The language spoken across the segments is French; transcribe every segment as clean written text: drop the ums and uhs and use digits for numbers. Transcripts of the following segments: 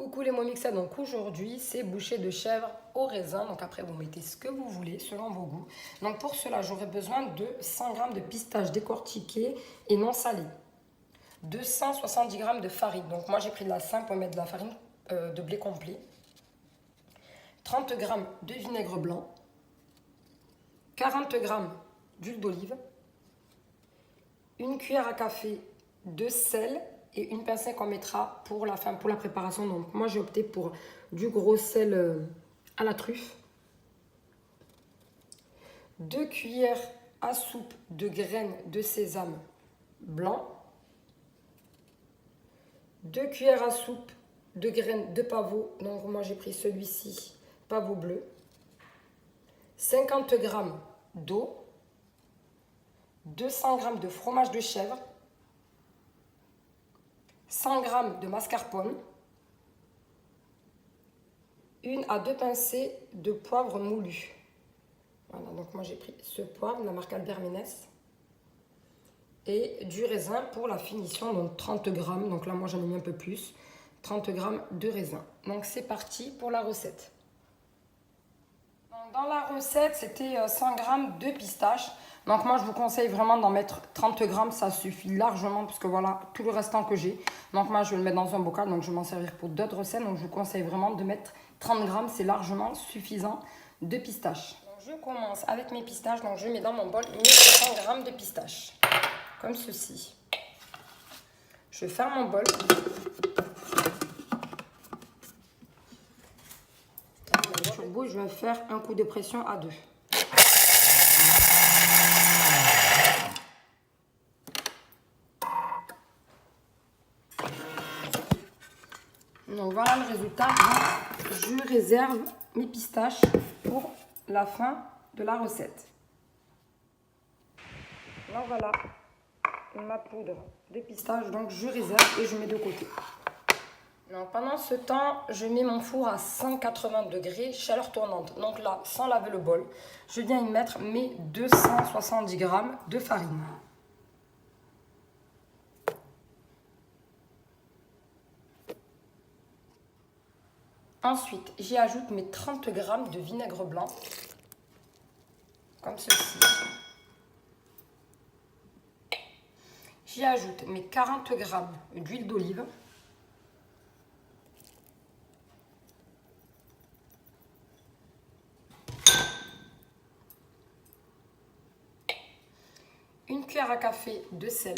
Coucou les Momixas, donc aujourd'hui c'est bouchée de chèvre au raisin, donc après vous mettez ce que vous voulez selon vos goûts. Donc pour cela j'aurai besoin de 100 g de pistaches décortiquées et non salées, 270 g de farine, donc moi j'ai pris de la simple pour mettre de la farine de blé complet, 30 g de vinaigre blanc, 40 g d'huile d'olive, une cuillère à café de sel et une pincée qu'on mettra pour la fin, pour la préparation. Donc moi j'ai opté pour du gros sel à la truffe, 2 cuillères à soupe de graines de sésame blanc, 2 cuillères à soupe de graines de pavot, donc moi j'ai pris celui-ci, pavot bleu, 50 g d'eau, 200 g de fromage de chèvre, 100 g de mascarpone, 1 à 2 pincées de poivre moulu. Voilà, donc moi j'ai pris ce poivre de la marque Albert Ménès. Et du raisin pour la finition, donc 30 g, donc là moi j'en ai mis un peu plus, 30 g de raisin. Donc c'est parti pour la recette. Dans la recette, c'était 100 g de pistaches. Donc moi je vous conseille vraiment d'en mettre 30 g, ça suffit largement parce que voilà tout le restant que j'ai. Donc moi je vais le mettre dans un bocal, donc je vais m'en servir pour d'autres recettes. Donc je vous conseille vraiment de mettre 30 g, c'est largement suffisant de pistaches. Donc je commence avec mes pistaches, donc je mets dans mon bol mes 100 g de pistaches, comme ceci. Je ferme mon bol. Turbo, je vais faire un coup de pression à 2. Donc voilà le résultat. Je réserve mes pistaches pour la fin de la recette. Donc voilà ma poudre de pistache, donc je réserve et je mets de côté. Donc pendant ce temps, je mets mon four à 180 degrés, chaleur tournante. Donc là, sans laver le bol, je viens y mettre mes 270 g de farine. Ensuite, j'y ajoute mes 30 g de vinaigre blanc, comme ceci. J'y ajoute mes 40 g d'huile d'olive. Une cuillère à café de sel.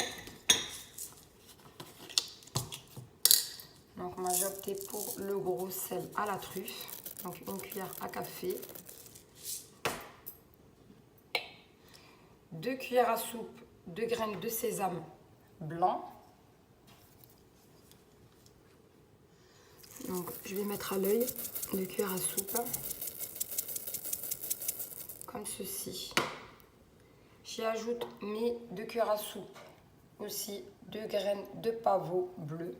Donc moi j'ai opté pour le gros sel à la truffe. Donc une cuillère à café. 2 cuillères à soupe de graines de sésame blanc. Donc je vais mettre à l'œil 2 cuillères à soupe. Comme ceci. J'y ajoute mes 2 cuillères à soupe aussi de graines de pavot bleu.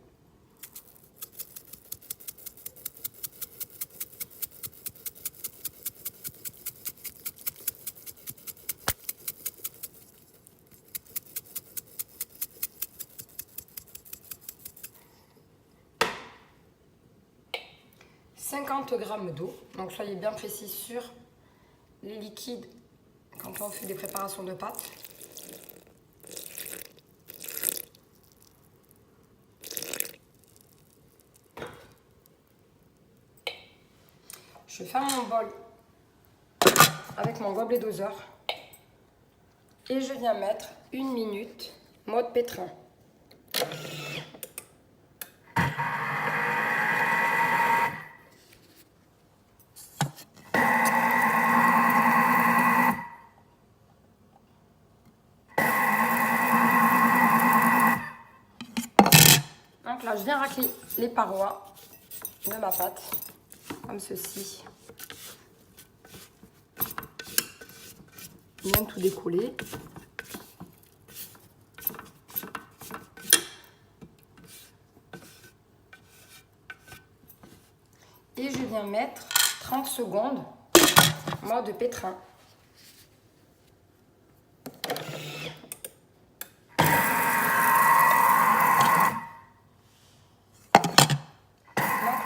« 50 g d'eau, donc soyez bien précis sur les liquides quand on fait des préparations de pâtes. Je ferme mon bol avec mon gobelet doseur et je viens mettre 1 minute mode pétrin. Donc là, je viens racler les parois de ma pâte, comme ceci. Bien tout décoller. Et je viens mettre 30 secondes mode pétrin.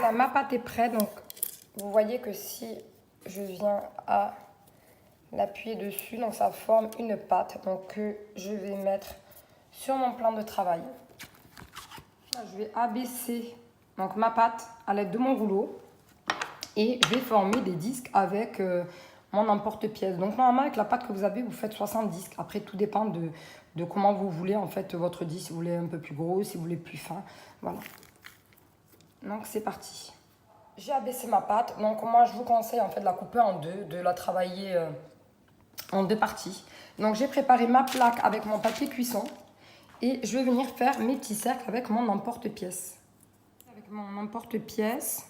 Voilà, ma pâte est prête. Donc, vous voyez que si je viens à l'appuyer dessus, donc ça forme une pâte. Donc, je vais mettre sur mon plan de travail. Là, je vais abaisser donc, ma pâte à l'aide de mon rouleau. Et je vais former des disques avec mon emporte-pièce. Donc, normalement, avec la pâte que vous avez, vous faites 60 disques. Après, tout dépend de comment vous voulez en fait votre disque. Si vous voulez un peu plus gros, si vous voulez plus fin. Voilà. Donc, c'est parti. J'ai abaissé ma pâte. Donc, moi, je vous conseille en fait de la couper en deux, de la travailler en deux parties. Donc, j'ai préparé ma plaque avec mon papier cuisson. Et je vais venir faire mes petits cercles avec mon emporte-pièce. Avec mon emporte-pièce.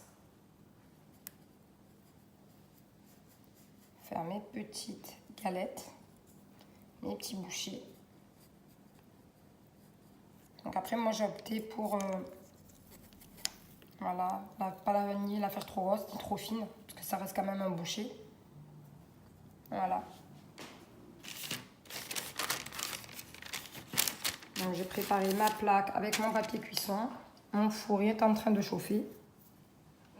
Faire mes petites galettes, mes petits bouchées. Donc après, moi j'ai opté pour, voilà, pas la vanille, la faire trop grosse ni trop fine, parce que ça reste quand même un boucher. Voilà. Donc j'ai préparé ma plaque avec mon papier cuisson. Mon four est en train de chauffer.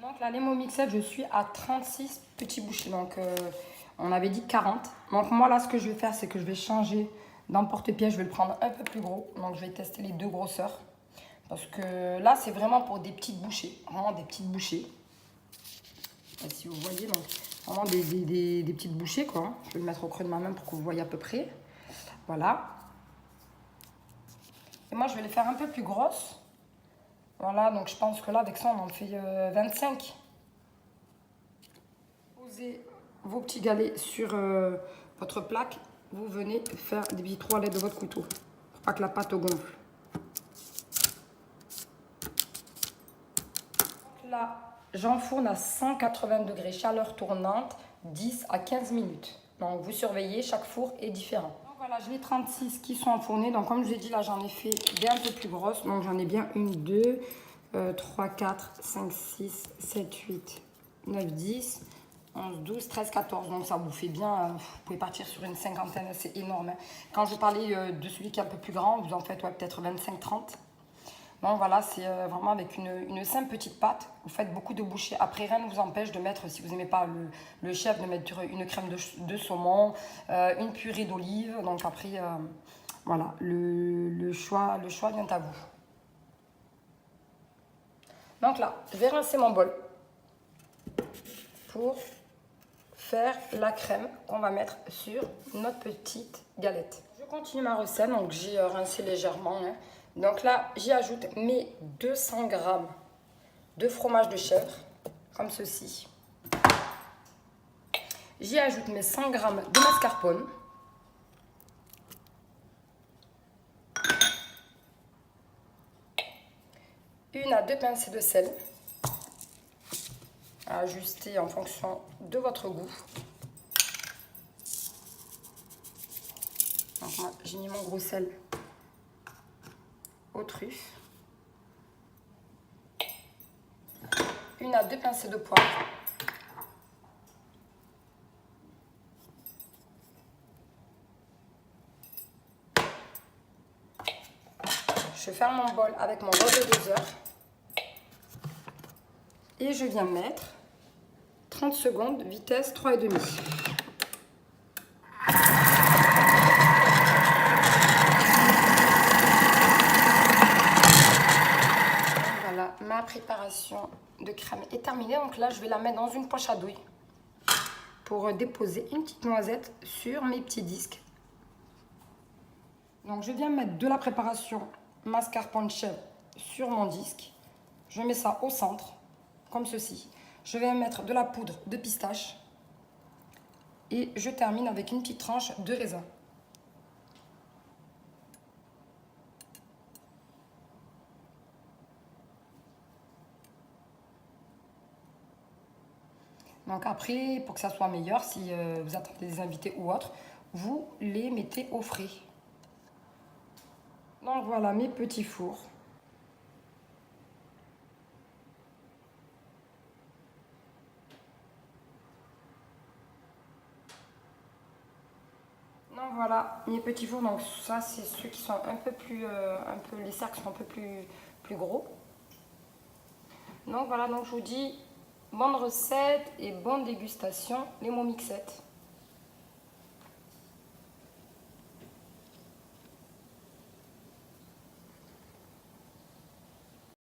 Donc là, les Momixel, je suis à 36 petits bouchées. Donc on avait dit 40. Donc moi là, ce que je vais faire, c'est que je vais changer d'emporte-pièce. Je vais le prendre un peu plus gros. Donc je vais tester les deux grosseurs. Parce que là, c'est vraiment pour des petites bouchées. Vraiment des petites bouchées. Et si vous voyez, donc vraiment des petites bouchées, quoi. Je vais le mettre au creux de ma main pour que vous voyez à peu près. Voilà. Et moi, je vais les faire un peu plus grosses. Voilà, donc je pense que là, avec ça, on en fait 25. Posez vos petits galets sur votre plaque. Vous venez faire des petits trous à l'aide de votre couteau. Pour pas que la pâte gonfle. Donc là, j'enfourne à 180 degrés, chaleur tournante, 10 à 15 minutes. Donc vous surveillez, chaque four est différent. Donc voilà, j'ai les 36 qui sont enfournés. Donc comme je vous ai dit, là, j'en ai fait des un peu plus grosses. Donc j'en ai bien 1, 2, 3, 4, 5, 6, 7, 8, 9, 10, 11, 12, 13, 14. Donc ça vous fait bien, vous pouvez partir sur une cinquantaine, c'est énorme. Quand je parlais de celui qui est un peu plus grand, vous en faites ouais, peut-être 25, 30. Donc voilà, c'est vraiment avec une simple petite pâte. Vous faites beaucoup de bouchées. Après, rien ne vous empêche de mettre, si vous n'aimez pas le chef, de mettre une crème de saumon, une purée d'olive. Donc après, voilà, le choix vient à vous. Donc là, je vais rincer mon bol pour faire la crème qu'on va mettre sur notre petite galette. Je continue ma recette, donc j'ai rincé légèrement. Hein. Donc là, j'y ajoute mes 200 g de fromage de chèvre, comme ceci. J'y ajoute mes 100 g de mascarpone. Une à deux pincées de sel, à ajuster en fonction de votre goût. Donc moi, j'ai mis mon gros sel aux truffes. Une à deux pincées de poivre. Je ferme mon bol avec mon bol de doseur. Et je viens mettre 30 secondes, vitesse 3,5. Voilà, ma préparation de crème est terminée. Donc là, je vais la mettre dans une poche à douille pour déposer une petite noisette sur mes petits disques. Donc je viens mettre de la préparation mascarpone chèvre sur mon disque. Je mets ça au centre, comme ceci. Je vais mettre de la poudre de pistache et je termine avec une petite tranche de raisin. Donc après, pour que ça soit meilleur, si vous attendez des invités ou autres, vous les mettez au frais. Donc voilà mes petits fours. Donc voilà mes petits fours. Donc ça c'est ceux qui sont un peu les cercles sont un peu plus gros. Donc voilà, donc je vous dis bonne recette et bonne dégustation, les mots mixettes.